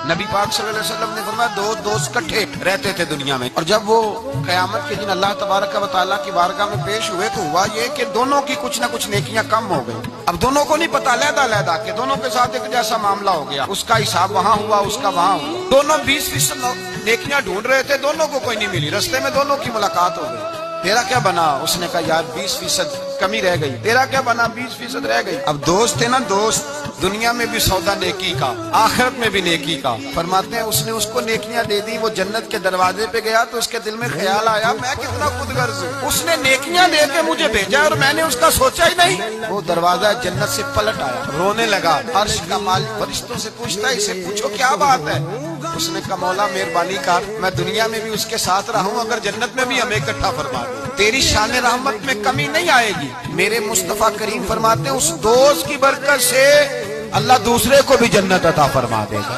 नबी पाक सल्लल्लाहु अलैहि वसल्लम ने फरमाया दो दोस्त इकट्ठे रहते थे दुनिया में, और जब वो कयामत के दिन अल्लाह तबारक व तआला की बारगाह में पेश हुए तो हुआ ये कि दोनों की कुछ ना कुछ नेकियां कम हो गई। अब दोनों को नहीं पता, लहदा के दोनों के साथ एक जैसा मामला हो गया, उसका हिसाब वहाँ हुआ, उसका वहाँ हुआ। दोनों 20% नेकियां ढूंढ रहे थे, दोनों को कोई नहीं मिली। रास्ते में दोनों की मुलाकात हो गई। तेरा क्या बना? उसने कहा यार 20% कमी रह गई। तेरा क्या बना? 20% रह गई। अब दोस्त है ना दोस्त, दुनिया में भी सौदा नेकी का, आखिरत में भी नेकी का। फरमाते हैं उसने उसको नेकियां दे दी, वो जन्नत के दरवाजे पे गया तो उसके दिल में ख्याल आया मैं कितना खुदगर्ज हूँ, उसने नेकियां दे के मुझे भेजा और मैंने उसका सोचा ही नहीं। वो दरवाजा जन्नत से पलट आया, रोने लगा। अर्श का मालिक फरिश्तों से पूछता है इसे पूछो क्या बात है। उसने कहा मौला मेहरबानी कर, मैं दुनिया में भी उसके साथ रहा हूँ, अगर जन्नत में भी हमें इकट्ठा फरमा दे, तेरी शान रहमत में कमी नहीं आएगी। मेरे मुस्तफा करीम फरमाते हैं उस दोस्त की बरकत से अल्लाह दूसरे को भी जन्नत अता फरमा देगा।